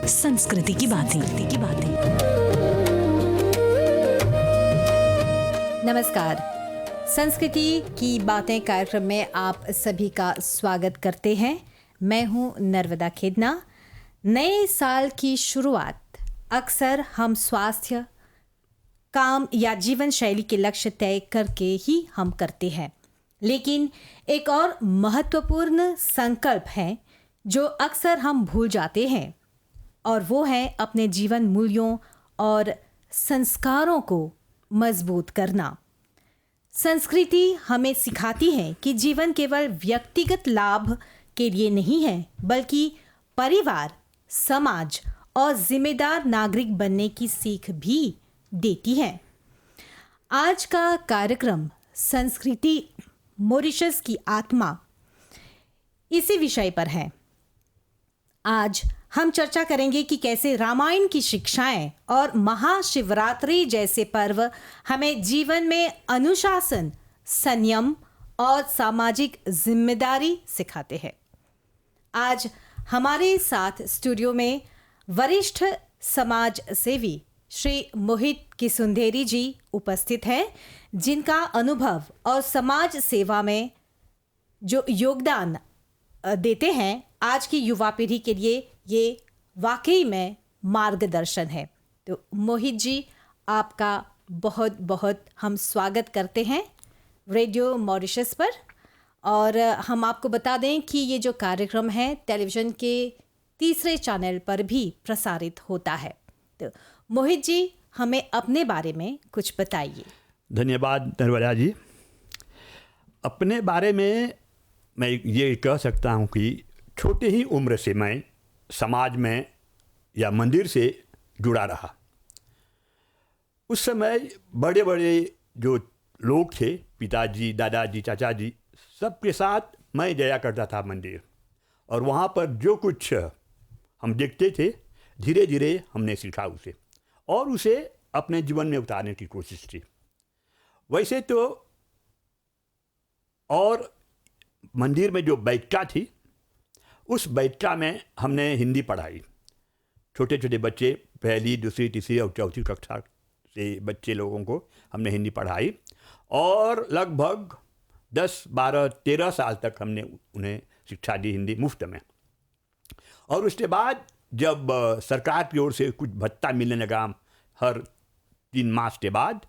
संस्कृति की बातें। नमस्कार, संस्कृति की बातें कार्यक्रम में आप सभी का स्वागत करते हैं। मैं हूं नर्मदा खेदना। नए साल की शुरुआत अक्सर हम स्वास्थ्य, काम या जीवन शैली के लक्ष्य तय करके ही हम करते हैं, लेकिन एक और महत्वपूर्ण संकल्प है जो अक्सर हम भूल जाते हैं, और वो है अपने जीवन मूल्यों और संस्कारों को मजबूत करना। संस्कृति हमें सिखाती है कि जीवन केवल व्यक्तिगत लाभ के लिए नहीं है, बल्कि परिवार, समाज और जिम्मेदार नागरिक बनने की सीख भी देती है। आज का कार्यक्रम संस्कृति मॉरिशस की आत्मा इसी विषय पर है। आज हम चर्चा करेंगे कि कैसे रामायण की शिक्षाएं और महाशिवरात्रि जैसे पर्व हमें जीवन में अनुशासन, संयम और सामाजिक जिम्मेदारी सिखाते हैं। आज हमारे साथ स्टूडियो में वरिष्ठ समाज सेवी श्री मोहित किसुंदेरी जी उपस्थित हैं, जिनका अनुभव और समाज सेवा में जो योगदान देते हैं आज की युवा पीढ़ी के लिए ये वाकई में मार्गदर्शन है। तो मोहित जी, आपका बहुत बहुत हम स्वागत करते हैं रेडियो मॉरिशस पर। और हम आपको बता दें कि ये जो कार्यक्रम है टेलीविज़न के तीसरे चैनल पर भी प्रसारित होता है। तो मोहित जी, हमें अपने बारे में कुछ बताइए। धन्यवाद नर्मदा जी। अपने बारे में मैं ये कह सकता हूँ कि छोटी ही उम्र से मैं समाज में या मंदिर से जुड़ा रहा। उस समय बड़े बड़े जो लोग थे, पिताजी, दादाजी, चाचा जी, सबके साथ मैं जाया करता था मंदिर, और वहाँ पर जो कुछ हम देखते थे धीरे धीरे हमने सीखा उसे, और उसे अपने जीवन में उतारने की कोशिश की। वैसे तो और मंदिर में जो बैठका थी, उस बैठका में हमने हिंदी पढ़ाई। छोटे छोटे बच्चे, पहली, दूसरी, तीसरी और चौथी कक्षा से बच्चे लोगों को हमने हिंदी पढ़ाई, और लगभग 10, 12, 13 साल तक हमने उन्हें शिक्षा दी हिंदी मुफ्त में। और उसके बाद जब सरकार की ओर से कुछ भत्ता मिलने लगा हर 3 मास के बाद,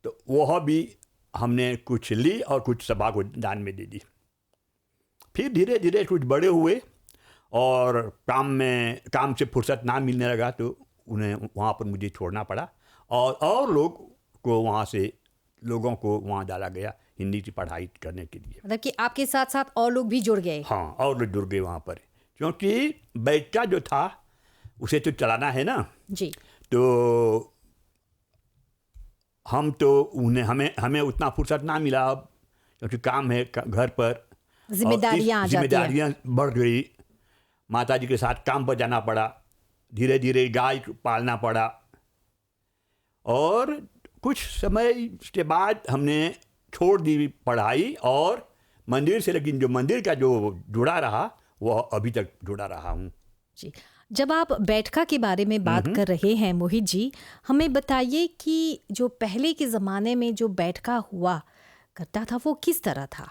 तो वह भी हमने कुछ ली और कुछ सभा को दान में दे दी। फिर धीरे धीरे कुछ बड़े हुए और काम से फुर्सत ना मिलने लगा, तो उन्हें वहाँ पर मुझे छोड़ना पड़ा, और लोगों को वहाँ डाला गया हिंदी की पढ़ाई करने के लिए। मतलब कि आपके साथ साथ और लोग भी जुड़ गए? हाँ, और लोग जुड़ गए वहाँ पर, क्योंकि बैठका जो था उसे तो चलाना है ना जी। तो हमें उतना फुर्सत ना मिला अब, क्योंकि काम है घर पर, जिम्मेदारियाँ बढ़ गई। माता जी के साथ काम पर जाना पड़ा, धीरे धीरे गाय पालना पड़ा, और कुछ समय के बाद हमने छोड़ दी पढ़ाई और मंदिर से, लेकिन जो मंदिर का जो जुड़ा रहा वह अभी तक जुड़ा रहा हूँ जी। जब आप बैठका के बारे में बात कर रहे हैं मोहित जी, हमें बताइए कि जो पहले के ज़माने में जो बैठका हुआ करता था वो किस तरह था?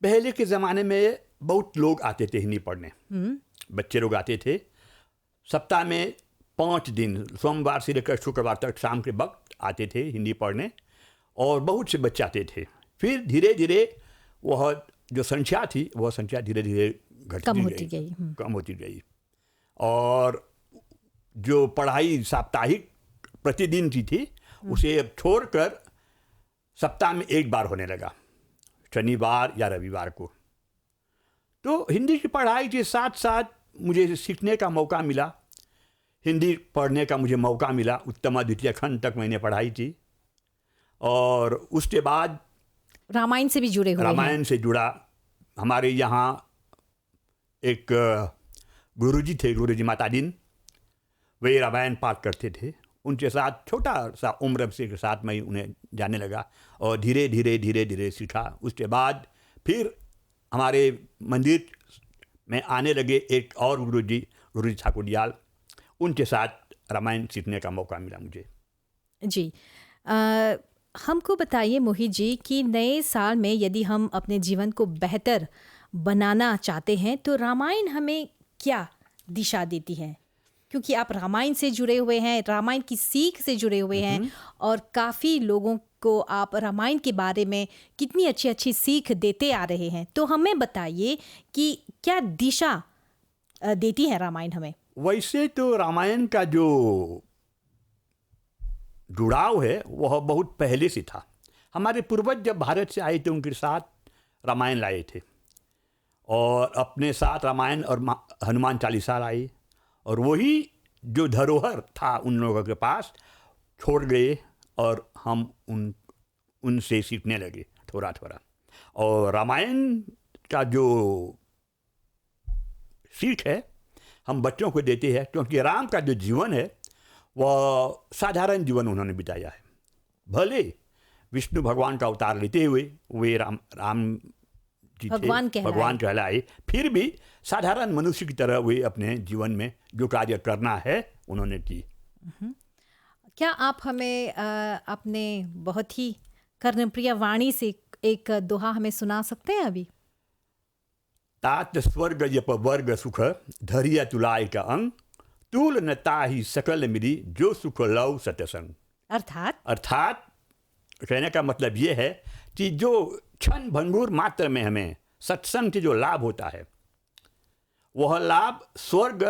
पहले के ज़माने में बहुत लोग आते थे हिंदी पढ़ने। बच्चे लोग आते थे। सप्ताह में 5 दिन, सोमवार से लेकर शुक्रवार तक शाम के वक्त आते थे हिंदी पढ़ने, और बहुत से बच्चे आते थे। फिर धीरे धीरे वह जो संख्या थी वह संख्या धीरे धीरे कम होती गई, और जो पढ़ाई साप्ताहिक प्रतिदिन की थी उसे अब छोड़कर सप्ताह में 1 बार होने लगा, शनिवार या रविवार को। तो हिंदी की पढ़ाई के साथ साथ मुझे सीखने का मौका मिला, हिंदी पढ़ने का मुझे मौका मिला। उत्तम द्वितीय खंड तक मैंने पढ़ाई की, और उसके बाद रामायण से भी जुड़े हुए हैं। रामायण से जुड़ा। हमारे यहाँ एक गुरुजी थे, गुरुजी मातादीन, वे रामायण पाठ करते थे। उनके साथ छोटा सा उम्र से के साथ मैं उन्हें जाने लगा, और धीरे धीरे सीखा। उसके बाद फिर हमारे मंदिर में आने लगे एक और गुरुजी ठाकुर दयाल। उनके साथ रामायण सीखने का मौका मिला मुझे। जी। हमको बताइए मोहित जी कि नए साल में यदि हम अपने जीवन को बेहतर बनाना चाहते हैं तो रामायण हमें क्या दिशा देती है? क्योंकि आप रामायण से जुड़े हुए हैं, रामायण की सीख से जुड़े हुए हैं और काफ़ी लोगों को आप रामायण के बारे में कितनी अच्छी अच्छी सीख देते आ रहे हैं। तो हमें बताइए कि क्या दिशा देती है रामायण हमें? वैसे तो रामायण का जो जुड़ाव है वह बहुत पहले से था। हमारे पूर्वज जब भारत से आए थे उनके साथ रामायण लाए थे और अपने साथ रामायण और हनुमान चालीसा लाए और वही जो धरोहर था उन लोगों के पास छोड़ गए और हम उनसे सीखने लगे थोड़ा थोड़ा। और रामायण का जो सीख है हम बच्चों को देते हैं, क्योंकि राम का जो जीवन है वह साधारण जीवन उन्होंने बिताया है। भले विष्णु भगवान का अवतार लेते हुए वे राम जी थे, भगवान कहलाए, फिर भी साधारण मनुष्य की तरह वे अपने जीवन में जो कार्य करना है उन्होंने की। क्या आप हमें अपने बहुत ही कर्णप्रिय वाणी से एक दोहा हमें सुना सकते हैं अभी? तात स्वर्ग यप वर्ग सुख धरिया तुलाय का अंग तूल न ताहि सकल मिली जो सुख लव सतसंग। अर्थात कहने का मतलब ये है कि जो क्षण भंगुर मात्र में हमें सत्संग से जो लाभ होता है वह लाभ स्वर्ग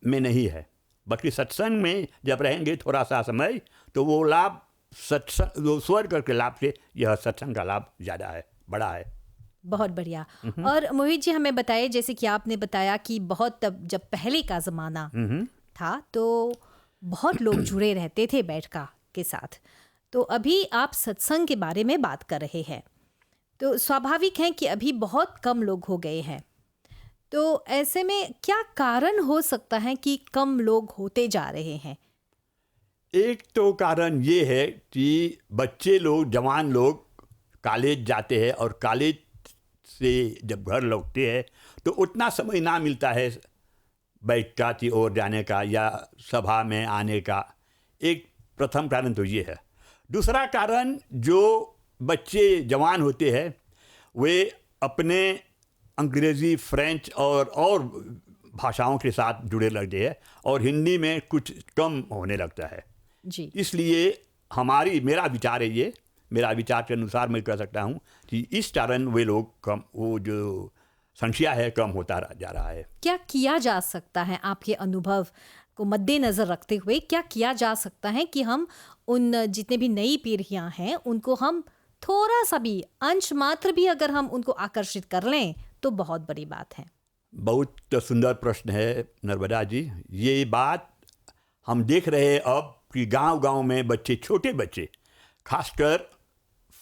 में नहीं है, बल्कि सत्संग में जब रहेंगे थोड़ा सा समय तो वो लाभ सत्संग स्वर्ग के लाभ से यह सत्संग का लाभ ज़्यादा है, बड़ा है। बहुत बढ़िया। और मोहित जी हमें बताइए, जैसे कि आपने बताया कि बहुत जब पहले का ज़माना था तो बहुत लोग जुड़े रहते थे बैठका के साथ, तो अभी आप सत्संग के बारे में बात कर रहे हैं तो स्वाभाविक है कि अभी बहुत कम लोग हो गए हैं। तो ऐसे में क्या कारण हो सकता है कि कम लोग होते जा रहे हैं? एक तो कारण ये है कि बच्चे लोग, जवान लोग कॉलेज जाते हैं और कॉलेज से जब घर लौटते हैं तो उतना समय ना मिलता है बैठका की ओर जाने का या सभा में आने का। एक प्रथम कारण तो ये है। दूसरा कारण, जो बच्चे जवान होते हैं वे अपने अंग्रेज़ी, फ्रेंच और भाषाओं के साथ जुड़े लगते हैं और हिंदी में कुछ कम होने लगता है जी। इसलिए मेरा विचार है, ये मेरा विचार के अनुसार मैं कह सकता हूँ कि इस कारण वे लोग कम, वो जो संख्या है कम होता जा रहा है। क्या किया जा सकता है, आपके अनुभव को मद्देनज़र रखते हुए क्या किया जा सकता है कि हम उन जितने भी नई पीढ़ियाँ हैं उनको हम थोड़ा सा भी, अंश मात्र भी अगर हम उनको आकर्षित कर लें तो बहुत बड़ी बात है? बहुत सुंदर प्रश्न है नर्मदा जी। ये बात हम देख रहे हैं अब कि गांव-गांव में बच्चे, छोटे बच्चे, खासकर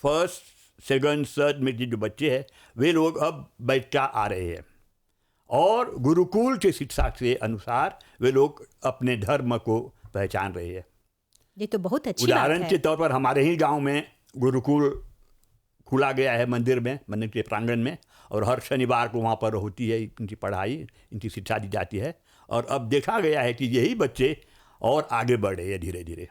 फर्स्ट सेकंड थर्ड में जो बच्चे हैं वे लोग अब बैठका आ रहे हैं और गुरुकुल के शिक्षा के अनुसार वे लोग अपने धर्म को पहचान रहे हैं। ये तो बहुत अच्छी बात है। उदाहरण के तौर पर हमारे ही गांव में गुरुकुल खुला गया है मंदिर के प्रांगण में, और हर शनिवार को वहाँ पर होती है इनकी पढ़ाई, इनकी शिक्षा दी जाती है। और अब देखा गया है कि यही बच्चे और आगे बढ़ रहे हैं धीरे धीरे।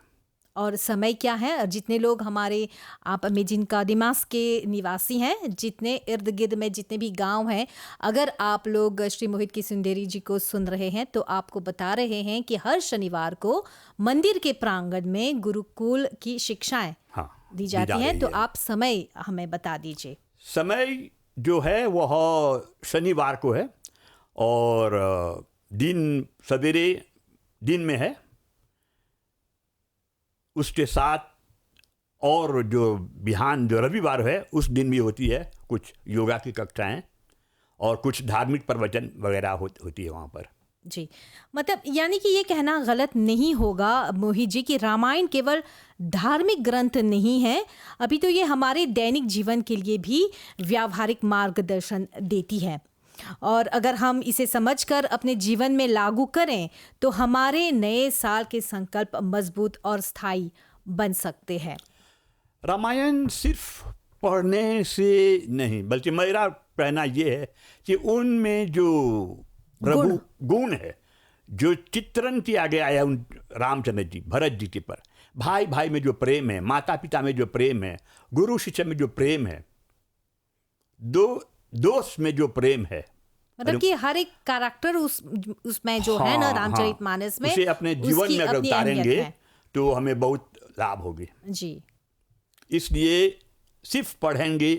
और समय क्या है, और जितने लोग हमारे आप में जिनका दिमाग के निवासी हैं, जितने इर्द गिर्द में जितने भी गांव हैं, अगर आप लोग श्री मोहित की सुंदेरी जी को सुन रहे हैं तो आपको बता रहे हैं कि हर शनिवार को मंदिर के प्रांगण में गुरुकुल की शिक्षाएं दी जाती हैं। तो आप समय हमें बता दीजिए। समय जो है वह शनिवार को है और दिन सवेरे दिन में है, उसके साथ और जो बिहान जो रविवार है उस दिन भी होती है कुछ योगा की कक्षाएं और कुछ धार्मिक प्रवचन वगैरह होती है वहाँ पर। जी, मतलब यानी कि ये कहना गलत नहीं होगा मोहित जी कि रामायण केवल धार्मिक ग्रंथ नहीं है, अभी तो ये हमारे दैनिक जीवन के लिए भी व्यावहारिक मार्गदर्शन देती है, और अगर हम इसे समझकर अपने जीवन में लागू करें तो हमारे नए साल के संकल्प मजबूत और स्थायी बन सकते हैं। रामायण सिर्फ पढ़ने से नहीं, बल्कि मेरा कहना ये है कि उनमें जो प्रभु गुण है, जो चित्रण किया गया है उन रामचंद्र जी भरत जी के पर, भाई भाई में जो प्रेम है, माता पिता में जो प्रेम है, गुरु शिष्य में जो प्रेम है, दोस्त में जो प्रेम है, मतलब कि हर एक कैरेक्टर उसमें जो है ना रामचरितमानस में, उसे अपने जीवन उसकी में अगर अपनी अहमियत उतारेंगे है। तो हमें बहुत लाभ होगी। जी इसलिए सिर्फ पढ़ेंगे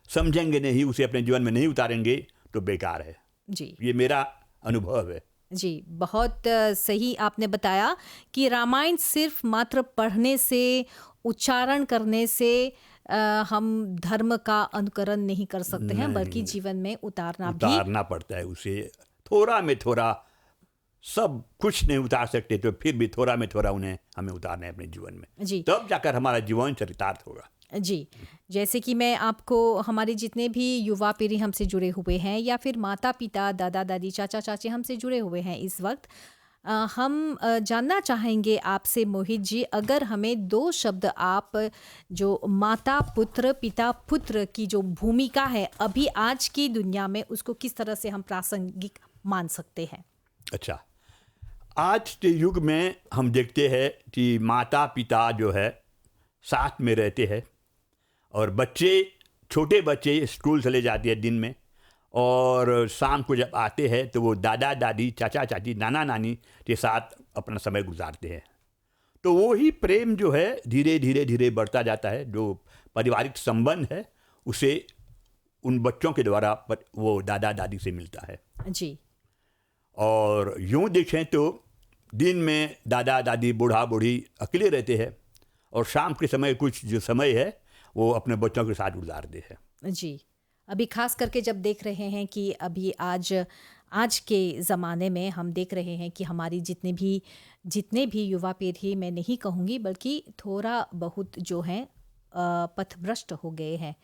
समझेंगे नहीं, उसे अपने जीवन में नहीं उतारेंगे तो बेकार है। जी ये मेरा अनुभव है। जी, बहुत सही आपने बताया कि रामायण सिर्फ मात्र पढ़ने से, उच्चारण करने से हम धर्म का अनुकरण नहीं कर सकते हैं, बल्कि जीवन में उतारना पड़ता है उसे। थोड़ा में थोड़ा, सब कुछ नहीं उतार सकते तो फिर भी थोड़ा में थोड़ा उन्हें हमें उतारना है अपने जीवन में, जी तब जाकर हमारा जीवन चरितार्थ होगा। जी, जैसे कि मैं आपको, हमारे जितने भी युवा पीढ़ी हमसे जुड़े हुए हैं या फिर माता पिता, दादा दादी, चाचा चाची हमसे जुड़े हुए हैं इस वक्त, हम जानना चाहेंगे आपसे मोहित जी, अगर हमें 2 शब्द आप जो माता पुत्र, पिता पुत्र की जो भूमिका है अभी आज की दुनिया में, उसको किस तरह से हम प्रासंगिक मान सकते हैं? अच्छा, आज के युग में हम देखते हैं कि माता पिता जो है साथ में रहते हैं और बच्चे, छोटे बच्चे स्कूल चले जाते हैं दिन में, और शाम को जब आते हैं तो वो दादा दादी, चाचा चाची, नाना नानी के साथ अपना समय गुजारते हैं। तो वो ही प्रेम जो है धीरे धीरे धीरे बढ़ता जाता है। जो पारिवारिक संबंध है उसे उन बच्चों के द्वारा वो दादा दादी से मिलता है। जी, और यूँ देखें तो दिन में दादा दादी, बूढ़ा बूढ़ी अकेले रहते हैं और शाम के समय कुछ जो समय है वो अपने बच्चों के साथ गुजारते हैं। जी, अभी खास करके जब देख रहे हैं कि अभी आज के ज़माने में हम देख रहे हैं कि हमारी जितने भी युवा पीढ़ी, मैं नहीं कहूँगी बल्कि थोड़ा बहुत जो हैं पथभ्रष्ट हो गए हैं,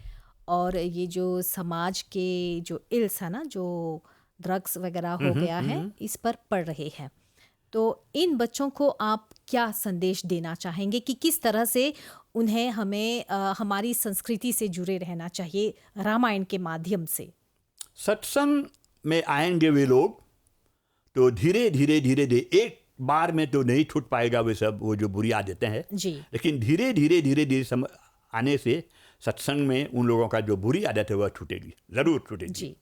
और ये जो समाज के जो इल्स है ना, जो ड्रग्स वगैरह हो गया है, इस पर पड़ रहे हैं। तो इन बच्चों को आप क्या संदेश देना चाहेंगे कि किस तरह से हमें हमारी संस्कृति से जुड़े रहना चाहिए रामायण के माध्यम से? सत्संग में आएंगे वे लोग तो धीरे धीरे धीरे धीरे, एक बार में तो नहीं छूट पाएगा वे सब, वो जो बुरी आदतें हैं जी, लेकिन धीरे धीरे धीरे धीरे आने से सत्संग में उन लोगों का जो बुरी आदत है वह छूटेगी, ज़रूर छूटेगी जी,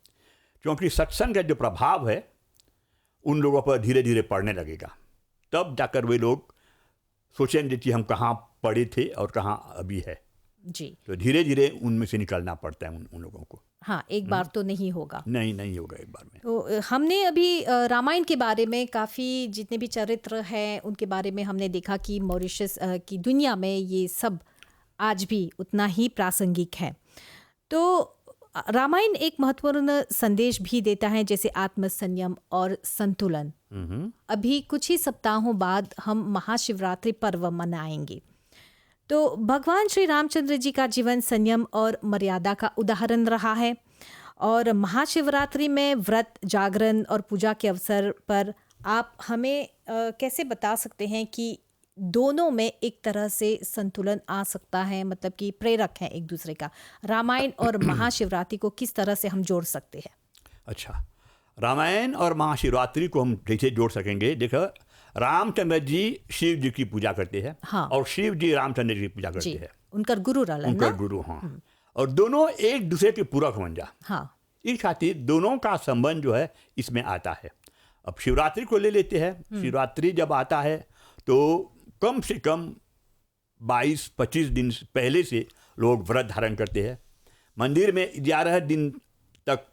क्योंकि सत्संग का जो प्रभाव है उन लोगों पर धीरे धीरे पड़ने लगेगा। तब जाकर वे लोग सोचेंगे कि हम कहाँ पड़े थे और कहाँ अभी है। जी, तो धीरे धीरे उनमें से निकलना पड़ता है उन लोगों को। हाँ, एक बार तो नहीं होगा। नहीं होगा एक बार में। तो हमने अभी रामायण के बारे में काफ़ी, जितने भी चरित्र हैं उनके बारे में हमने देखा कि मॉरिशस की दुनिया में ये सब आज भी उतना ही प्रासंगिक है। तो रामायण एक महत्वपूर्ण संदेश भी देता है, जैसे आत्मसंयम और संतुलन। अभी कुछ ही सप्ताहों बाद हम महाशिवरात्रि पर्व मनाएंगे। तो भगवान श्री रामचंद्र जी का जीवन संयम और मर्यादा का उदाहरण रहा है, और महाशिवरात्रि में व्रत, जागरण और पूजा के अवसर पर आप हमें कैसे बता सकते हैं कि दोनों में एक तरह से संतुलन आ सकता है, मतलब कि प्रेरक है एक दूसरे का? रामायण और महाशिवरात्रि को किस तरह से हम जोड़ सकते हैं? अच्छा, रामायण और महाशिवरात्रि को हम कैसे जोड़ सकेंगे? देखो, रामचंद्र जी शिव जी की पूजा करते हैं, हाँ, और शिव जी रामचंद्र जी की पूजा करते हैं। उनका गुरु रलन, उनका गुरु, हाँ। और दोनों एक दूसरे के पूरक बन जा। हाँ, इस खातिर दोनों का संबंध जो है इसमें आता है। अब शिवरात्रि को ले लेते हैं। शिवरात्रि जब आता है तो कम से कम 22-25 दिन पहले से लोग व्रत धारण करते हैं। मंदिर में 11 दिन तक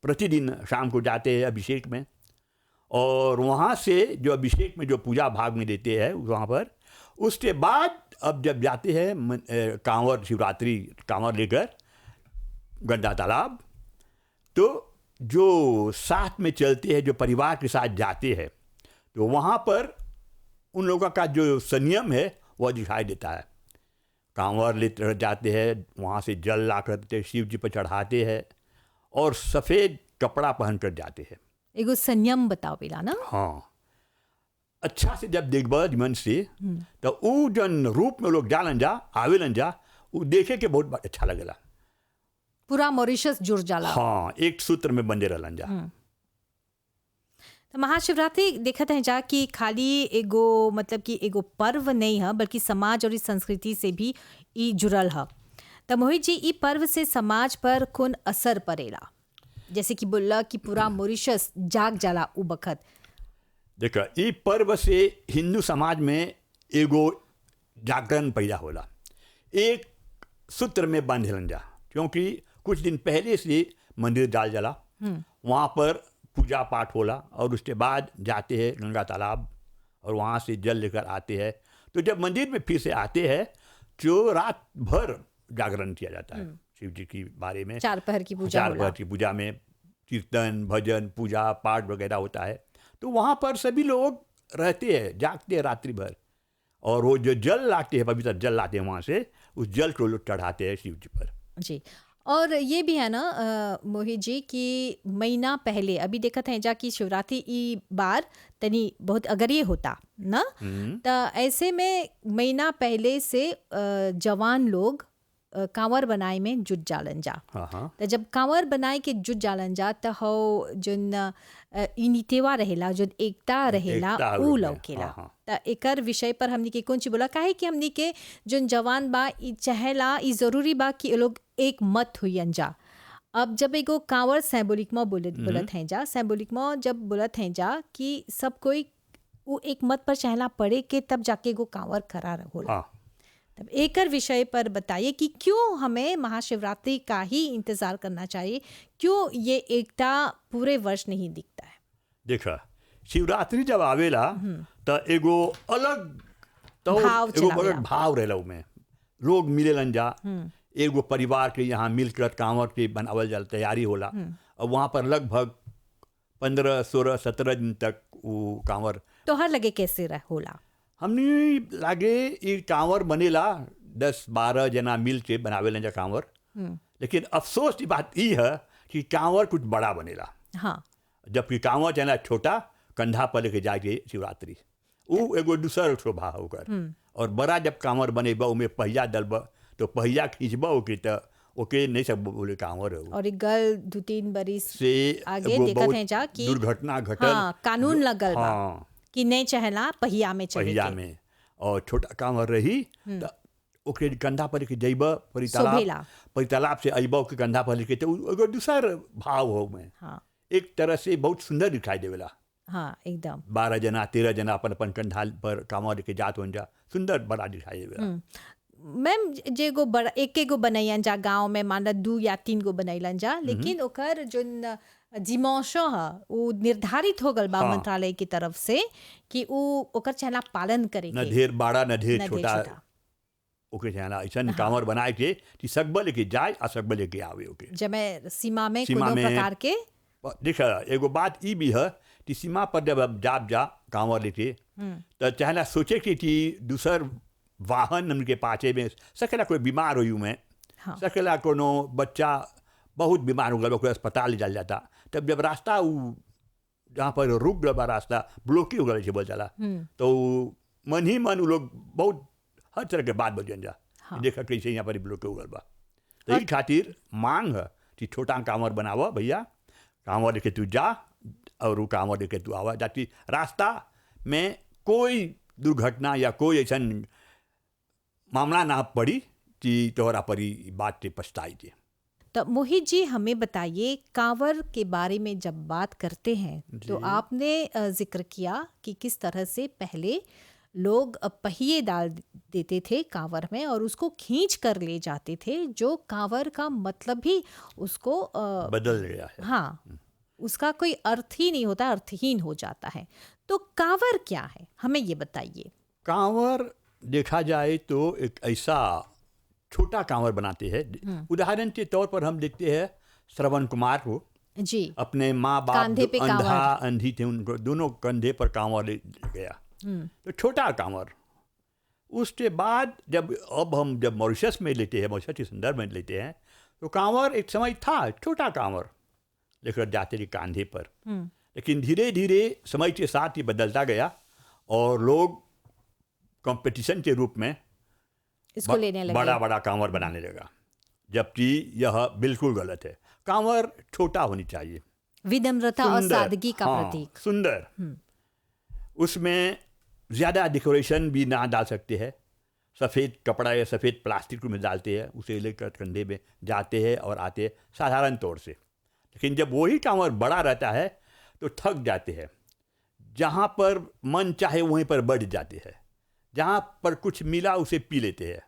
प्रतिदिन शाम को जाते हैं अभिषेक में, और वहाँ से जो अभिषेक में जो पूजा भाग में देते हैं वहाँ पर, उसके बाद अब जब जाते हैं कांवर, शिवरात्रि कांवर लेकर गंगा तालाब, तो जो साथ में चलते हैं, जो परिवार के साथ जाते हैं, तो वहाँ पर उन लोगों का जो संयम है वह दिखाई देता है। कांवर लेते जाते हैं, वहाँ से जल ला कर शिव जी पर चढ़ाते हैं और सफ़ेद कपड़ा पहन कर जाते हैं। एगो संयम बताओ बेला ना। हाँ, अच्छा से जब देखबा मन से तो ऊ जन रूप में लोग जालन जा आवेलन जा, वो देखे के बहुत अच्छा लगेला। पूरा मॉरिशस जुड़ जाला। हाँ, एक सूत्र में बंधे रहलन जा। तो महाशिवरात्रि देखते हैं जा कि खाली एगो मतलब कि एगो पर्व नहीं है बल्कि समाज और इस संस्कृति से भी ई जुड़ल है। तो मोहित जी ई पर्व से समाज पर कौन असर पड़ेला, जैसे कि बोला कि पूरा मॉरिशस जाग जाला उ बखत। देखो ई पर्व से हिंदू समाज में एगो जागरण पैदा होला, एक सूत्र में बांधलन जा, क्योंकि कुछ दिन पहले से मंदिर जाल जला, वहाँ पर पूजा पाठ होला और उसके बाद जाते हैं गंगा तालाब और वहाँ से जल लेकर आते हैं। तो जब मंदिर में फिर से आते हैं तो रात भर जागरण किया जाता है शिव जी के बारे में। चार पहर की पूजा चार होला। पहर की पूजा में कीर्तन भजन पूजा पाठ वगैरह होता है। तो वहाँ पर सभी लोग रहते हैं, जागते हैं रात्रि भर, और वो जो जल लाते हैं, पवित्र जल लाते हैं वहाँ से, उस जल को लोग चढ़ाते हैं शिव जी पर। जी, और ये भी है ना मोहित जी कि महीना पहले अभी देखा था जा कि शिवरात्रि ई बार तनी बहुत अगर ये होता ना, तो ऐसे में महीना पहले से जवान लोग कांवर बनाए में जुट जालन जा। हाँ। तो जब कांवर बनाए के जुट जालन जा तो हो जोन यूनिटेवा रहेला, जोन एकता रहेला एकता उ लोग में, लौकेला। हाँ। तो एकर विषय पर हमनी के कौन चीज बोला काहे कि हमनी के जोन जवान बा ई चाहेला ई जरूरी बा कि ये लोग एक मत हुईन जा। अब जब एगो कांवर सिंबॉलिक में बोलत हैं जा, सिंबॉलिक में जब बोलत हैं जा कि सब कोई वो एक मत पर चाहेला पड़े के तब जाके एगो कांवर खड़ा होला। हाँ। तब एकर विषय पर बताइए कि क्यों हमें महाशिवरात्रि का ही इंतजार करना चाहिए, क्यों ये एकता पूरे वर्ष नहीं दिखता है। देखा शिवरात्रि जब आवेला तो एगो अलग तो भाव एगो चलावेला। अलग भाव रहेला उमें, लोग मिलेलन जा, एगो परिवार के यहाँ मिलकर कांवर के बनावल जाल तैयारी होला, और वहाँ पर लगभग 15, 16, 17 दिन तक वो कांवर तो हर लगे कैसे होला। हमने लागे ये कांवर बनेला 10-12 जना मिल के बनावेलन जा कांवर। लेकिन अफसोस की बात ये है कि कांवर कुछ बड़ा बनेला, हाँ जबकि कांवर चला छोटा कंधा पर लेके जाके शिवरात्रि वो एगो दूसर शोभा होकर। और बड़ा जब कांवर बनेबा उमें पहिया डलबा तो पहिया खींचबा ओके तो ओके नहीं सब बोले कांवर है। और एक गल 2-3 बरिस से आगे एगो देखत बहुत हैं जा कि दुर्घटना घटल। हाँ कानून लगल बा हाँ, कि नहीं चाहेला पहिया में चले पहिया के। में, और छोटा कांवर रही तो ओके कंधा पर लेके जइबा शोभेला। परितालाब से अइबा ओके कंधा पर लेके, तो एगो दूसर भाव हो में, हाँ एक तरह से बहुत सुंदर दिखाई देवेला। हाँ एकदम। 12 जना 13 जना अपन अपन कंधा पर कांवर लेके जात हो जा, सुंदर बड़ा दिखाई देवेला। मैम जे गो बड़ा एक गो बनैन जा गांव में माना 2 या 3 गो बनैलन जा, लेकिन ओकर जो जिमोशो है वो निर्धारित हो गल बा हाँ। मंत्रालय की तरफ से कि वो ओकर चाहेला पालन करे न के। ढेर बड़ा न ढेर न ढेर छोटा, छोटा। ओके चाहना ऐसा कांवर बनाए के कि सकबा लेके जाए आ सकबा लेके आवे ओके। जब सीमा में सीमा कोनो में- प्रकार के देखा एगो बात ई भी है कि सीमा पर जब अब जा कांवर लेके तो चाहना सोचे कि दूसर वाहन उनके पाछे में सकेला कोई बीमार हो में, हाँ। सकेला कोनो बच्चा बहुत बीमार हो गया कोई अस्पताल ले जाल जाता, तब जब रास्ता वो जहाँ पर रुक गया रास्ता ब्लॉक ही हो गया बोल चला, तो मन ही मन वो लोग बहुत हर तरह के बात बजन जा। हाँ। देखा कैसे यहाँ पर ब्लॉक हो गया बा, तो यही खातिर मांग है कि छोटा कांवर बनावा भैया, कांवर लेके तू जा और वो कांवर लेके तू आवा, ताकि रास्ता में कोई दुर्घटना या कोई ऐसा मामला ना पड़ी कि तोहरा परी बात के पछताई के। तो मोहित जी हमें बताइए कांवर के बारे में जब बात करते हैं तो आपने जिक्र किया कि किस तरह से पहले लोग पहिए डाल देते थे कांवर में और उसको खींच कर ले जाते थे, जो कांवर का मतलब ही उसको बदल गया है। हाँ उसका कोई अर्थ ही नहीं होता, अर्थहीन हो जाता है। तो कांवर क्या है हमें ये बताइए। कांवर देखा जाए तो एक ऐसा छोटा कांवर बनाते हैं। उदाहरण के तौर पर हम देखते हैं श्रवण कुमार को, जी अपने माँ बाप कांधे पे अंधा कांवर। अंधी थे, उनको दोनों कंधे पर कांवर ले गया, तो छोटा कांवर। उसके बाद जब मॉरिशस में लेते हैं, मॉरिशस के संदर्भ में लेते हैं, तो कांवर एक समय था छोटा कांवर लेकर जाते थे कांधे पर, लेकिन धीरे धीरे समय के साथ ये बदलता गया और लोग कंपटीशन के रूप में इसको लेने लगे। बड़ा बड़ा कांवर बनाने लगा, जबकि यह बिल्कुल गलत है। कांवर छोटा होनी चाहिए, विनम्रता और सुंदर, सादगी का हाँ, प्रतीक। सुंदर। उसमें ज़्यादा डेकोरेशन भी ना डाल सकते हैं। सफ़ेद कपड़ा या सफ़ेद प्लास्टिक में डालते हैं, उसे लेकर कंधे में जाते हैं और आते हैं साधारण तौर से। लेकिन जब वही कांवर बड़ा रहता है तो थक जाते हैं। जहाँ पर मन चाहे वहीं पर बढ़ जाते हैं, जहाँ पर कुछ मिला उसे पी लेते हैं।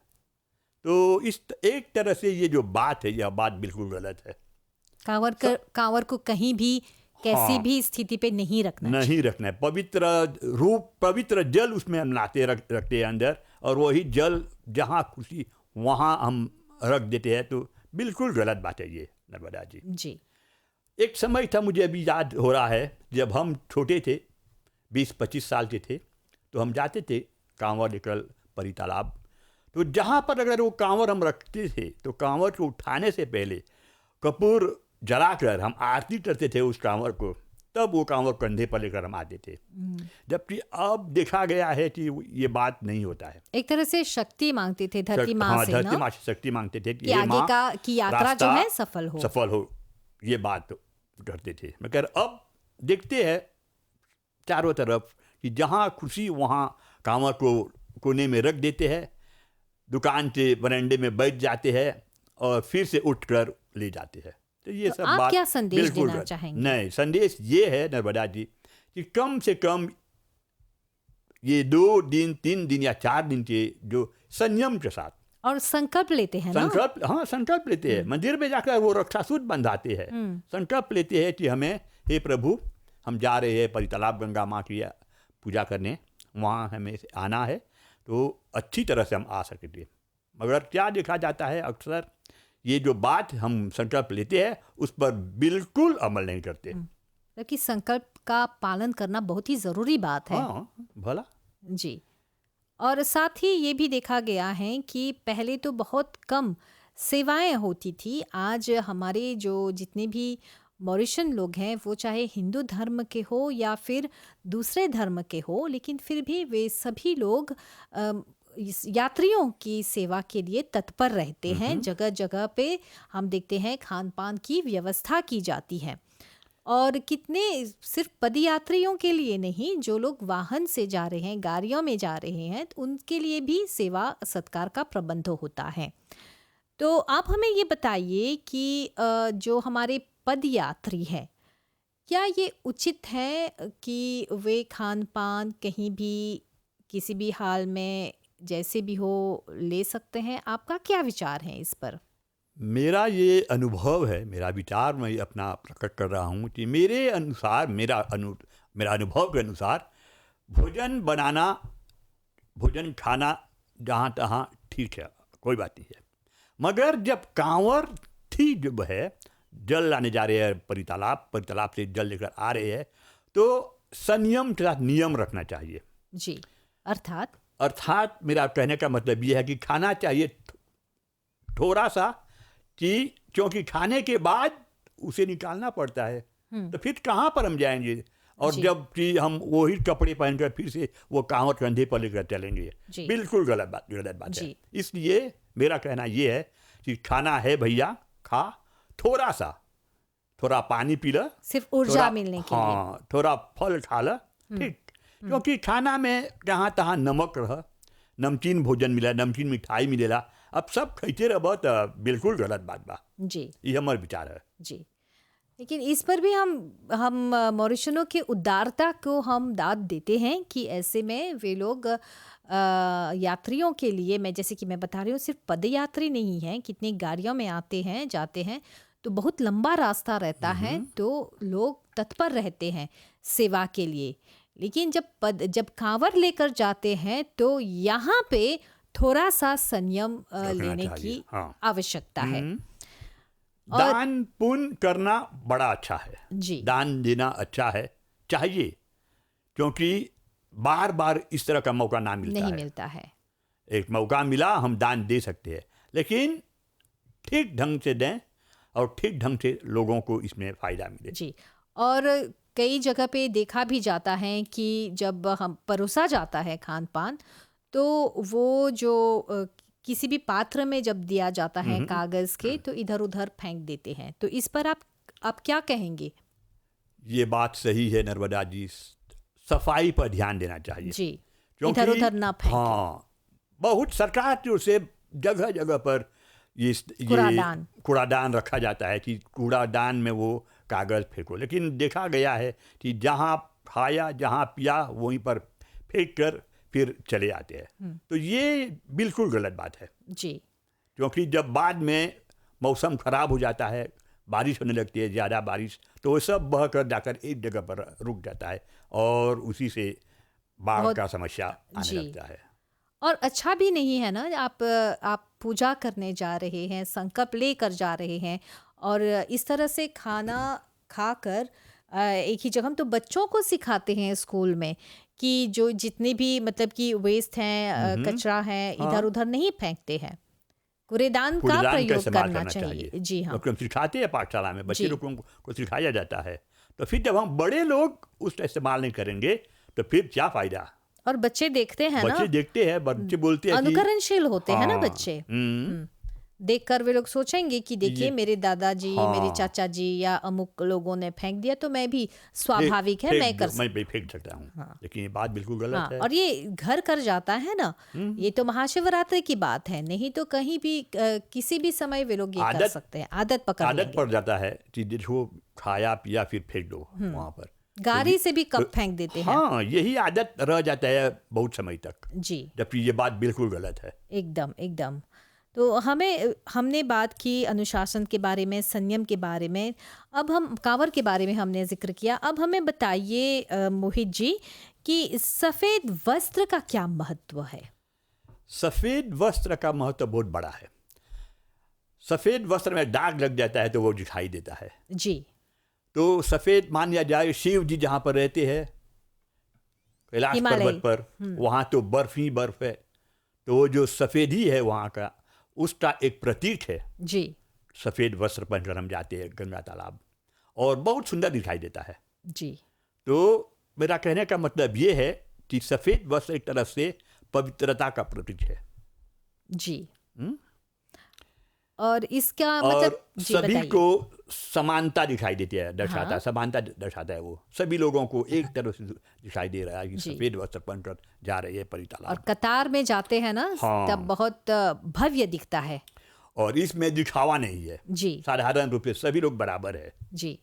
तो इस एक तरह से ये जो बात है, यह बात बिल्कुल गलत है। कांवर को कहीं भी कैसी हाँ, भी स्थिति पे नहीं रखना चाहिए। नहीं रखना है। पवित्र रूप, पवित्र जल उसमें हम लाते रखते हैं अंदर, और वही जल जहाँ खुशी वहाँ हम रख देते हैं। तो बिल्कुल गलत बात है ये, नर्मदा जी। जी। एक समय था, मुझे अभी याद हो रहा है, जब हम छोटे थे, 20-25 साल के थे, तो हम जाते थे कांवर लेकर परी तालाब। तो जहाँ पर अगर वो कांवर हम रखते थे तो कांवर को उठाने से पहले कपूर जलाकर हम आरती करते थे उस कांवर को, तब वो कांवर कंधे पर लेकर हम आते थे। जबकि अब देखा गया है कि ये बात नहीं होता है। एक तरह से शक्ति मांगते थे धरती माँ हाँ, से धरती ना, माँ से शक्ति मांगते थे कि हे आगे माँ, की यात्रा जो रास्ता है सफल हो। ये बात करते थे। मगर अब देखते हैं चारों तरफ कि जहाँ खुशी वहाँ कांवर को कोने में रख देते हैं, दुकान के बरंडे में बैठ जाते हैं और फिर से उठकर ले जाते हैं। तो ये सब आप बात क्या संदेश बिल्कुल देना गलत। चाहेंगे? नहीं, संदेश ये है नर्मदा जी कि कम से कम ये 2 दिन, 3 दिन या 4 दिन के जो संयम के साथ और संकल्प लेते हैं ना। संकल्प लेते हैं। मंदिर में जाकर वो रक्षासूत्र बंधाते हैं, संकल्प लेते हैं कि हमें, हे प्रभु, हम जा रहे हैं परितालाब गंगा माँ की पूजा करने, वहाँ हमें आना है, तो अच्छी तरह से हम आ सकेंगे। मगर क्या देखा जाता है, अक्सर ये जो बात हम संकल्प लेते हैं उस पर बिल्कुल अमल नहीं करते। क्योंकि संकल्प का पालन करना बहुत ही ज़रूरी बात है। हाँ, भला। जी। और साथ ही ये भी देखा गया है कि पहले तो बहुत कम सेवाएं होती थी। आज हमारे जो जितने भी मॉरिशन लोग हैं, वो चाहे हिंदू धर्म के हो या फिर दूसरे धर्म के हो, लेकिन फिर भी वे सभी लोग यात्रियों की सेवा के लिए तत्पर रहते हैं। जगह जगह पे हम देखते हैं खान पान की व्यवस्था की जाती है। और कितने सिर्फ पदयात्रियों के लिए नहीं, जो लोग वाहन से जा रहे हैं, गाड़ियों में जा रहे हैं, तो उनके लिए भी सेवा सत्कार का प्रबंध होता है। तो आप हमें ये बताइए कि जो हमारे पदयात्री है, क्या ये उचित है कि वे खान पान कहीं भी किसी भी हाल में जैसे भी हो ले सकते हैं? आपका क्या विचार है इस पर? मेरा ये अनुभव है, मेरा विचार मैं अपना प्रकट कर रहा हूँ कि मेरे अनुसार, मेरा अनुभव के अनुसार, भोजन खाना जहाँ तहाँ ठीक है, कोई बात नहीं है। मगर जब कांवर ठीक जब है, जल लाने जा रहे हैं परितालाब से जल लेकर आ रहे हैं, तो संयम के साथ नियम रखना चाहिए। जी। अर्थात मेरा कहने का मतलब ये है कि खाना चाहिए थोड़ा सा, कि क्योंकि खाने के बाद उसे निकालना पड़ता है, तो फिर कहाँ पर हम जाएंगे? और जब कि हम वही कपड़े पहनकर फिर से वो कांवर कंधे पर लेकर चलेंगे, बिल्कुल गलत बात है। इसलिए मेरा कहना ये है कि खाना है भैया, खा, थोड़ा पानी पी ला, सिर्फ ऊर्जा मिलने के लिए। हाँ, थोड़ा फल खा ला, ठीक। क्योंकि खाना में जहाँ तहाँ नमक रह, नमकीन भोजन मिला, नमकीन मिठाई मिलेला, अब सब खाते रह, तो बिल्कुल गलत बात बा। जी, ये हमारा विचार है। जी। लेकिन इस पर भी हम मॉरिशनों की उदारता को हम दाद देते हैं कि ऐसे में वे लोग यात्रियों के लिए, मैं जैसे कि मैं बता रही हूँ, सिर्फ पदयात्री नहीं हैं, कितनी गाड़ियों में आते हैं जाते हैं, तो बहुत लंबा रास्ता रहता है, तो लोग तत्पर रहते हैं सेवा के लिए। लेकिन जब कांवर लेकर जाते हैं तो यहाँ पे थोड़ा सा संयम लेने की आवश्यकता है। दान पुण्य करना बड़ा अच्छा है जी, दान देना अच्छा है, चाहिए, क्योंकि बार बार इस तरह का मौका नहीं मिलता है। एक मौका मिला, हम दान दे सकते हैं, लेकिन ठीक ढंग से दें और ठीक ढंग से लोगों को इसमें फ़ायदा मिले। जी। और कई जगह पे देखा भी जाता है कि जब हम परोसा जाता है खान पान, तो वो जो किसी भी पात्र में जब दिया जाता है कागज़ के, तो इधर उधर फेंक देते हैं। तो इस पर आप क्या कहेंगे? ये बात सही है नर्मदा जी, सफाई पर ध्यान देना चाहिए जी, इधर उधर ना फेंके। हाँ, बहुत सरकार की ओर से जगह जगह पर ये कूड़ादान रखा जाता है कि कूड़ादान में वो कागज़ फेंको, लेकिन देखा गया है कि जहाँ खाया जहाँ पिया वहीं पर फेंक कर फिर चले आते हैं। तो ये बिल्कुल गलत बात है जी, क्योंकि जब बाद में मौसम खराब हो जाता है, बारिश होने लगती है, ज़्यादा बारिश, तो वो सब बह कर जाकर एक जगह पर रुक जाता है और उसी से बाढ़ का समस्या आने लगता है। और अच्छा भी नहीं है ना, आप पूजा करने जा रहे हैं, संकल्प लेकर जा रहे हैं और इस तरह से खाना खाकर एक ही जगह, हम तो बच्चों को सिखाते हैं स्कूल में कि जो जितने भी मतलब कि वेस्ट हैं, कचरा है, इधर उधर नहीं फेंकते हैं, कूड़ेदान का प्रयोग करना चाहिए। जी हाँ, क्योंकि हम सिखाते हैं पाठशाला में, बच्चे लोगों को सिखाया जाता है। तो फिर जब हम बड़े लोग उसका इस्तेमाल नहीं करेंगे तो फिर क्या फायदा। और बच्चे देखते हैं ना, बच्चे देखते हैं, बच्चे बोलते हैं, अनुकरणशील होते हैं ना बच्चे। देखकर वे लोग सोचेंगे कि देखिए मेरे दादाजी, मेरे चाचा जी या अमुक लोगों ने फेंक दिया तो मैं भी, स्वाभाविक है मैं भी फेंक सकता हूँ। लेकिन ये बात बिल्कुल गलत है। और ये घर कर जाता है ना, ये तो महाशिवरात्रि की बात है, नहीं तो कहीं भी किसी भी समय वे लोग ये कर सकते हैं, आदत पड़ जाता है कि जिसको खाया पिया फिर फेंक दो वहाँ पर, गाड़ी से भी कप फेंक देते हैं। हाँ, यही आदत रह जाता है बहुत समय तक जी, जबकि ये बात बिल्कुल गलत है। एकदम एकदम। तो हमने बात की अनुशासन के बारे में, संयम के बारे में, अब हम कांवर के बारे में हमने जिक्र किया। अब हमें बताइए मोहित जी कि सफ़ेद वस्त्र का क्या महत्व है। सफ़ेद वस्त्र का महत्व बहुत बड़ा है। सफ़ेद वस्त्र में दाग लग जाता है तो वो दिखाई देता है जी। तो सफ़ेद मान लिया जाए, शिव जी जहाँ पर रहते हैं कैलाश पर्वत पर, वहाँ तो बर्फ ही बर्फ है, तो वो जो सफ़ेदी है वहाँ का, उसका एक प्रतीक है जी। सफ़ेद वस्त्र पहनकर हम जाते हैं गंगा तालाब और बहुत सुंदर दिखाई देता है जी। तो मेरा कहने का मतलब ये है कि सफ़ेद वस्त्र एक तरह से पवित्रता का प्रतीक है जी। और इसका मतलब सभी को समानता दिखाई देती है, दर्शाता है, समानता दर्शाता है। वो सभी लोगों को एक तरह से दिखाई दे रहा है कि सफेद वस्त्र पहनकर जा रही है परी तालाब। और कतार में जाते हैं ना, तब बहुत भव्य दिखता है और इसमें दिखावा नहीं है जी। साधारण रूप से सभी लोग बराबर है जी।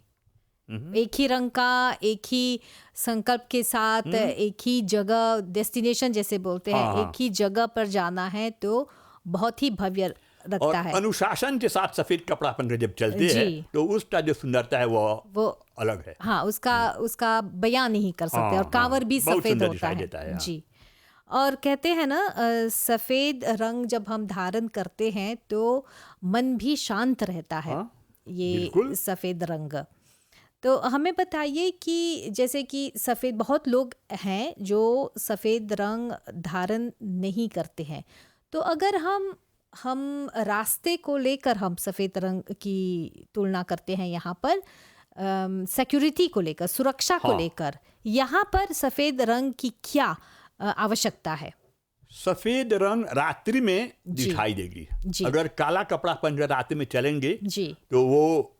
एक ही रंग का, एक ही संकल्प के साथ, एक ही जगह, डेस्टिनेशन जैसे बोलते हैं, एक ही जगह पर जाना है तो बहुत ही भव्य लगता है। अनुशासन के साथ सफेद कपड़ा पहनकर जब चलते हैं तो उसका जो सुंदरता है वो अलग है। हाँ, उसका बयान नहीं कर सकते। और कांवर भी सफेद होता है जी। और कहते हैं ना, सफेद रंग जब हम धारण करते हैं तो मन भी शांत रहता है। ये सफेद रंग। तो हमें बताइए कि जैसे कि सफ़ेद, बहुत लोग हैं जो सफ़ेद रंग धारण नहीं करते हैं, तो अगर हम रास्ते को लेकर हम सफ़ेद रंग की तुलना करते हैं यहाँ पर, सिक्योरिटी को लेकर, सुरक्षा को लेकर, यहाँ पर सफ़ेद रंग की क्या आवश्यकता है? सफ़ेद रंग रात्रि में दिखाई देगी। अगर काला कपड़ा पहनकर रात्रि में चलेंगे तो वो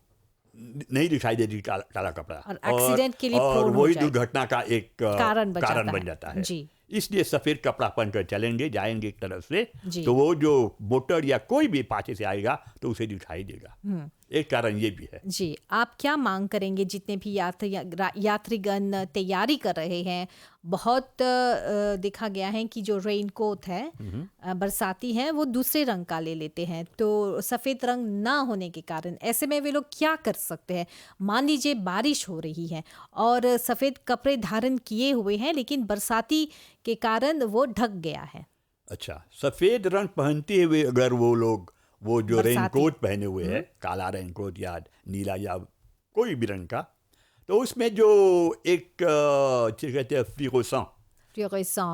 नहीं दिखाई देती काला कपड़ा, और एक्सीडेंट के लिए और वही दुर्घटना का एक कारण बन जाता है जी। इसलिए सफ़ेद कपड़ा पहनकर चलेंगे, जाएंगे एक तरफ से, तो वो जो मोटर या कोई भी पाछे से आएगा तो उसे दिखाई देगा। एक कारण ये भी है जी। आप क्या मांग करेंगे, जितने भी यात्रीगण तैयारी कर रहे हैं, बहुत देखा गया है कि जो रेनकोट है, बरसाती है, वो दूसरे रंग का ले लेते हैं, तो सफ़ेद रंग ना होने के कारण ऐसे में वे लोग क्या कर सकते हैं? मान लीजिए बारिश हो रही है और सफ़ेद कपड़े धारण किए हुए हैं लेकिन बरसाती के कारण वो ढक गया है। अच्छा, सफ़ेद रंग पहनते हुए अगर वो लोग वो जो रेनकोट पहने हुए हैं, काला रेनकोट या नीला या कोई भी रंग का, तो उसमें जो एक कहते हैं फ्लोरेसेंट,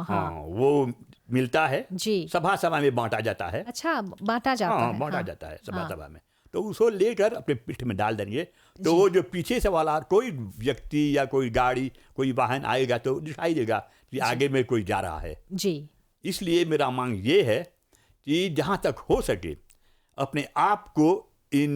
हाँ, वो मिलता है जी। सभा में बांटा जाता है। अच्छा, बांटा जाता है सभा में, तो उसको लेकर अपने पीठ में डाल देंगे तो वो जो पीछे से वाला कोई व्यक्ति या कोई गाड़ी, कोई वाहन आएगा तो दिखाई देगा कि आगे में कोई जा रहा है जी। इसलिए मेरा मांग ये है कि जहाँ तक हो सके अपने आप को इन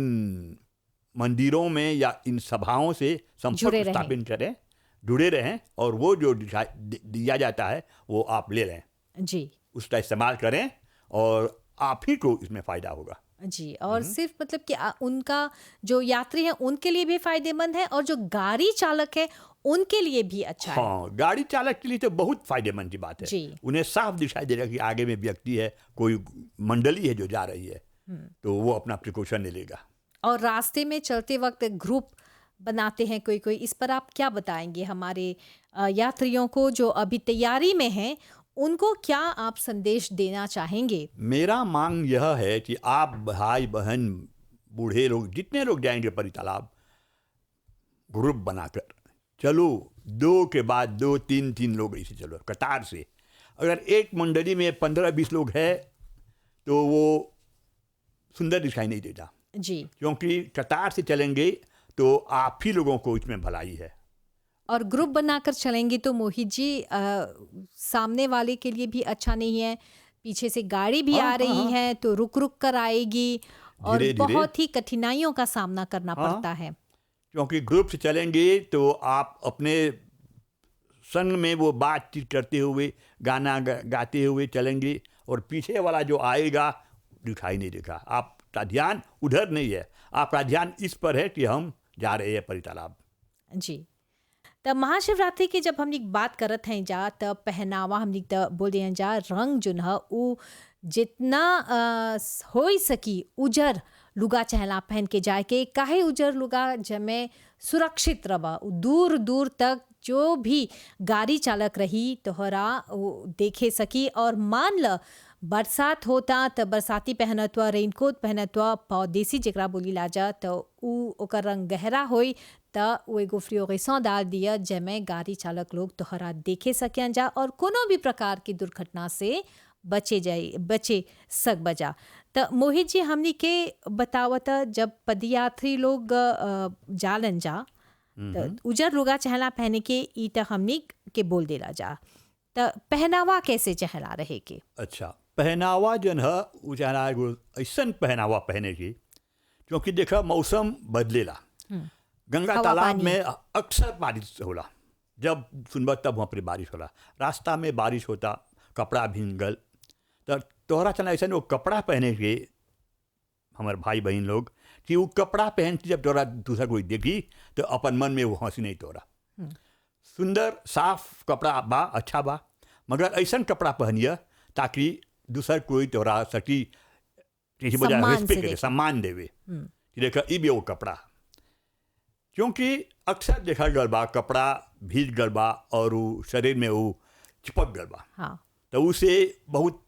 मंदिरों में या इन सभाओं से जुड़े संपर्क रहें। स्थापित करें, जुड़े रहें, और वो जो दिया जाता है वो आप ले लें, जी उसका इस्तेमाल करें और आप ही को इसमें फ़ायदा होगा। जी। और सिर्फ मतलब कि उनका जो यात्री है उनके लिए भी फायदेमंद है और जो गाड़ी चालक है उनके लिए भी अच्छा है। हाँ, गाड़ी चालक के लिए तो बहुत फायदेमंद की बात है। जी। उन्हें साफ दिखाई देगा कि आगे में व्यक्ति है, कोई मंडली है जो जा रही है, तो वो अपना प्रिकॉशन ले लेगा। और रास्ते में चलते वक्त ग्रुप बनाते हैं कोई कोई, इस पर आप क्या बताएंगे हमारे यात्रियों को जो अभी तैयारी में हैं, उनको क्या आप संदेश देना चाहेंगे? मेरा मांग यह है कि आप भाई बहन बूढ़े लोग जितने लोग जाएंगे परी तालाब, ग्रुप बनाकर चलो, 2 के बाद 2 3 लोग ऐसे चलो कतार से। अगर एक मंडली में 15-20 लोग हैं तो वो सुंदर दिखाई नहीं देता, जी। क्योंकि कतार से चलेंगे तो आप ही लोगों को इसमें भलाई है। और ग्रुप बनाकर चलेंगे तो मोहित जी सामने वाले के लिए भी अच्छा नहीं है, पीछे से गाड़ी भी हाँ, आ रही हाँ। है तो रुक रुक कर आएगी और धीरे-धीरे। बहुत ही कठिनाइयों का सामना करना हाँ। पड़ता है। क्योंकि ग्रुप से चलेंगे तो आप अपने संग में वो बातचीत करते हुए गाना गाते हुए चलेंगे, और पीछे वाला जो आएगा दिखाई नहीं देगा। आपका ध्यान उधर नहीं है, आपका ध्यान इस पर है कि हम जा रहे हैं परी तालाब। जी। तब महाशिवरात्रि की जब हम बात करत हैं जा, तब पहनावा हम बोल दिया जा, रंग जो है वो जितना हो सकी उजर लुगा चहला पहन के जाए के, काहे उजर लुगा जमे सुरक्षित रहा, दूर दूर तक जो भी गाड़ी चालक रही तोहरा देखे सकी। और मान ल बरसात होता तो बरसाती पहनतवा, रेनकोट पहनतवा, पौदेसी जरा बोली लाजा तो ओकर रंग गहरा होई तो वो एगो फ्लोरेसेंट डाल दिया जमे गाड़ी चालक लोग तोहरा देखे सकें जा और कोनो भी प्रकार की दुर्घटना से बचे सक बजा। तो मोहित जी हमनी के बतावत जब पदयात्री लोग जालन जा तो उजर लुगा चहला पहने के ई तक हमनी के बोल देला जा, तो पहनावा कैसे चहला रहे के? अच्छा, पहनावा जन है उजाला ऐसा पहनावा पहने की, क्योंकि देखा मौसम बदलेला। गंगा हवा तालाब पानी। में अक्सर बारिश होला, जब सुनबा तब वहाँ पर बारिश होला, रास्ता में बारिश होता, कपड़ा भींगल, तो तोहरा चला ऐसा वो कपड़ा पहने के हमारे भाई बहन लोग कि वो कपड़ा पहन के जब तोरा दूसरा कोई देखी तो अपन मन में वो हंसी नहीं तोरा। सुंदर साफ कपड़ा बा, अच्छा बा, मगर ऐसा कपड़ा पहनिए ताकि दूसर कोई तोरा सकी रिस्पेक्ट करे, सम्मान देवे कि देखा ई भी वो कपड़ा। क्योंकि अक्सर देखा गल बा कपड़ा भीज गल बा और वो शरीर में वो चिपक गल बा। हाँ। तो उसे बहुत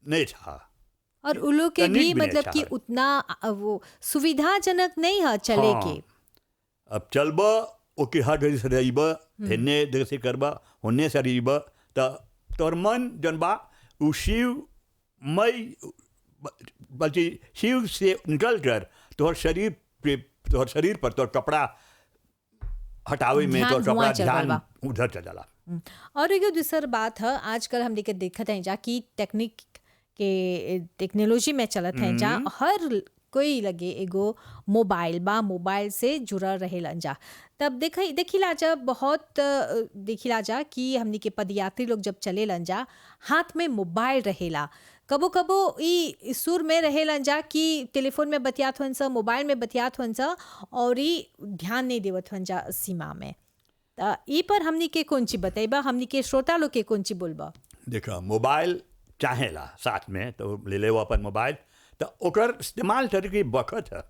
नहीं था, और उन लोग के तनिक भी भी नहीं मतलब अच्छा कि है। उतना वो सुविधाजनक नहीं है चले हाँ। के। अब चलब ओके हर घड़ी से रहीब, हेने देर से करब, होने से रहीब, तोर मन जन बा उ शिवमय, बल्कि शिव से निकल कर तोहर शरीर पर तोहर कपड़ा हटावे में ध्यान तोहर कपड़ा हुआ चल ध्यान बा। उधर चल जाला। और एगो दूसर बात है, आजकल हम देखे देखते हैं जा कि टेक्नोलॉजी में चलत हैं जा, हर कोई लगे एगो मोबाइल बा, मोबाइल से जुड़ल रहेला जा। तब देखिला जा बहुत देखिला जा कि हमनी के पदयात्री लोग जब चले लन जा हाथ में मोबाइल रहेला, कबो कबो ई सुर में रहेला जा कि टेलीफोन में बतियात हन सा, मोबाइल में बतियात हन सा और ई ध्यान नहीं देवत हन जा सीमा में। त ई पर हमनी के कौन ची बताइबा, हमनी के श्रोता लोग के कौन ची बोलबा? देखा मोबाइल चाहेला साथ में तो ले ले वो अपन मोबाइल, तो ओकर इस्तेमाल करे के बखत है।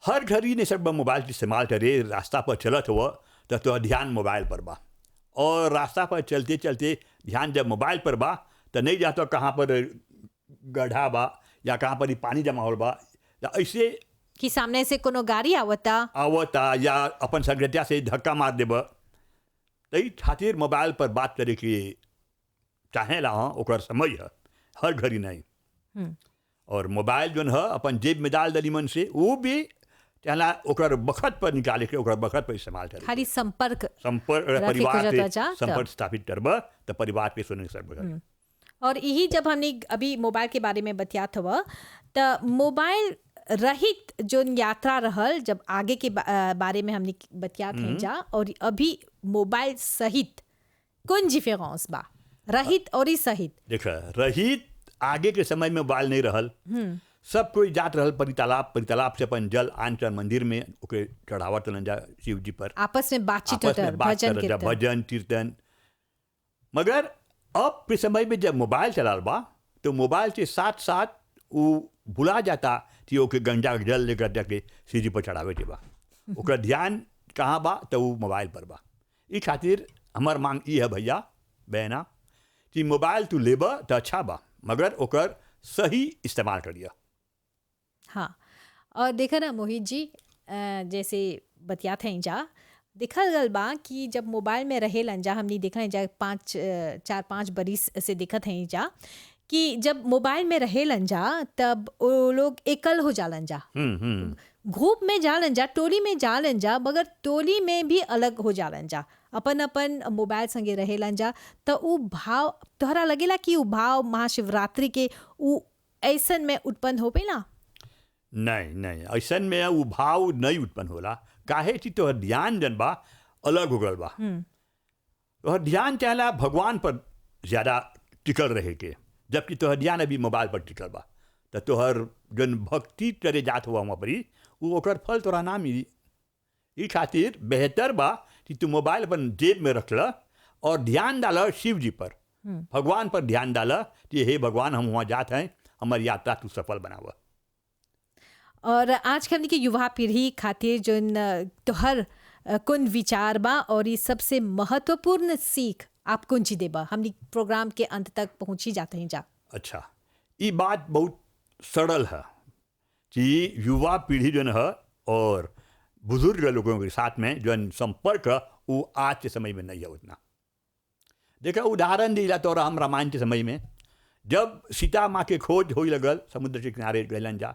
हर घड़ी ने सब मोबाइल के इस्तेमाल करे, रास्ता पर चलत हुआ तो ध्यान मोबाइल पर बा, और रास्ता पर चलते चलते ध्यान जब मोबाइल पर बा तो नहीं जाता कहाँ पर गड्ढा बा या कहाँ पर ही पानी जमा हो बा, या ऐसे कि सामने से कोनो गाड़ी आवता या अपन संगतिया से धक्का मार देब, तो खातिर मोबाइल पर बात करे के चाहेला। हाँ, ओकर समय है, हर घड़ी नहीं। और मोबाइल जो है अपन जेब में डाल दली मन से, वो भी चाहला ओकर बखत पर निकाले के ओकर बखत पर इस्तेमाल करे। खाली संपर्क परिवार के से संपर्क स्थापित करब तो परिवार के सुने सब। और यही जब हमने अभी मोबाइल के बारे में बतियात हुआ, तो मोबाइल रहित जो यात्रा रहल, जब आगे के बारे में हमने बतियात हैं जा, और अभी मोबाइल सहित कौन डिफरेंस बा रहित और सहित? देख, रहित आगे के समय में मोबाइल नहीं रहल, सब कोई जात रहल परितालाब से अपन जल आन चल मंदिर में ओके चढ़ावत रहलन जा शिव जी पर, आपस में बातचीत आपस में होता, बात भजन करत जा, कीर्तन। भजन कीर्तन। मगर अब के समय में जब मोबाइल चलाल बा तो मोबाइल के साथ साथ वो भुला जाता कि ओके गंगा के जल लेकर जाके शिव जी पर चढ़ावे के बा, ओकर ध्यान कहाँ बा तो वो मोबाइल पर बा। ई खातिर हमार मांग ई है भैया बहना कि मोबाइल तू लेबा तो अच्छा बा, मगर ओकर सही इस्तेमाल करिया। हाँ, और देखा ना मोहित जी, जैसे बतियात हैं जा, देखल गल बा कि जब मोबाइल में रहेलन जा, हमने देखा है जा 4-5 बरिस से देखत हैं जा कि जब मोबाइल में रहेलन जा तब वो लोग एकल हो जालन जा, ग्रुप में जालन जा, टोली में जालन जा, मगर टोली में भी अलग हो जालन जा, अपन अपन मोबाइल संगे रहेलन जा। तो उ भाव तोहरा लगेला कि उ भाव महाशिवरात्रि के उ ऐसन में उत्पन्न हो पेला? नहीं, ऐसन में वो भाव नहीं उत्पन्न होला। काहे कि तोहर ध्यान जन बा अलग हो गल बा। तोहर ध्यान चाहला भगवान पर ज्यादा टिकल रहे के, जबकि तोहर ध्यान अभी मोबाइल पर टिकल बा। तो तोहर जन भक्ति करे जात हुआ वहाँ पर वो ओकर फल तोरा ना मिली। ई खातिर बेहतर बा कि तू मोबाइल अपन जेब में रख ल और ध्यान डाल शिव जी पर, भगवान पर ध्यान डाल कि हे भगवान हम वहाँ जात हैं, हमारी यात्रा तू सफल बनावा। और आज के हमने के युवा पीढ़ी खातिर जो तोहर कौन विचार बा और ये सबसे महत्वपूर्ण सीख आप कौन ची देबा? हमने प्रोग्राम के अंत तक पहुंची जाते हैं जा। अच्छा, ये बात बहुत सरल है कि युवा पीढ़ी जो है और बुजुर्ग लोगों के साथ में जो संपर्क वो आज के समय में नहीं है उतना। देखा उदाहरण दिला तो हम रामायण के समय में जब सीता माँ के खोज हो लगल, समुद्र के किनारे गलन जा,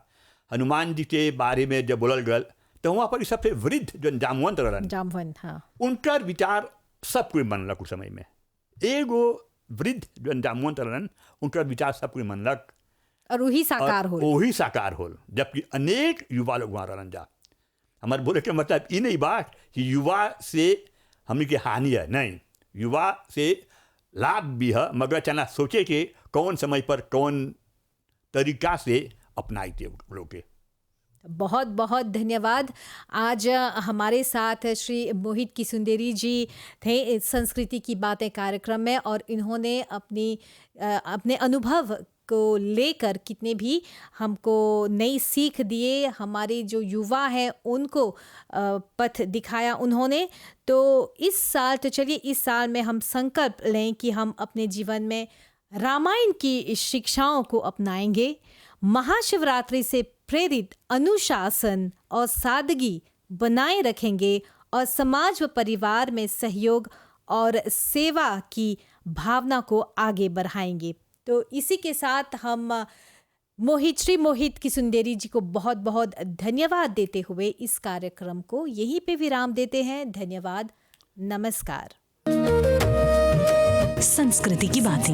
हनुमान जी के बारे में जब बोलल गल तो वहाँ पर सबसे वृद्ध जो जामवंत रहलन, हाँ, उनकर विचार सब कोई मनलक उस समय में। एगो वृद्ध जो जामवंत रहलन उनकर विचार सब कोई मनलक और वही साकार होल। वही साकार होल, जबकि अनेक युवा लोग वहाँ रहलन जा। हमारे बोले के मतलब ये नहीं बात कि युवा से हमें के हानि है, नहीं, युवा से लाभ भी है, मगर चना सोचे कि कौन समय पर कौन तरीका से अपनाई थे लोग के। बहुत बहुत धन्यवाद। आज हमारे साथ श्री मोहित किसुंदेरी जी थे संस्कृति की बातें कार्यक्रम में, और इन्होंने अपने अनुभव को लेकर कितने भी हमको नई सीख दिए, हमारे जो युवा हैं उनको पथ दिखाया उन्होंने। तो इस साल, तो चलिए इस साल में हम संकल्प लें कि हम अपने जीवन में रामायण की शिक्षाओं को अपनाएंगे, महाशिवरात्रि से प्रेरित अनुशासन और सादगी बनाए रखेंगे और समाज व परिवार में सहयोग और सेवा की भावना को आगे बढ़ाएंगे। तो इसी के साथ हम श्री मोहित किसुंदेरी जी को बहुत बहुत धन्यवाद देते हुए इस कार्यक्रम को यहीं पे विराम देते हैं। धन्यवाद, नमस्कार। संस्कृति की बातें।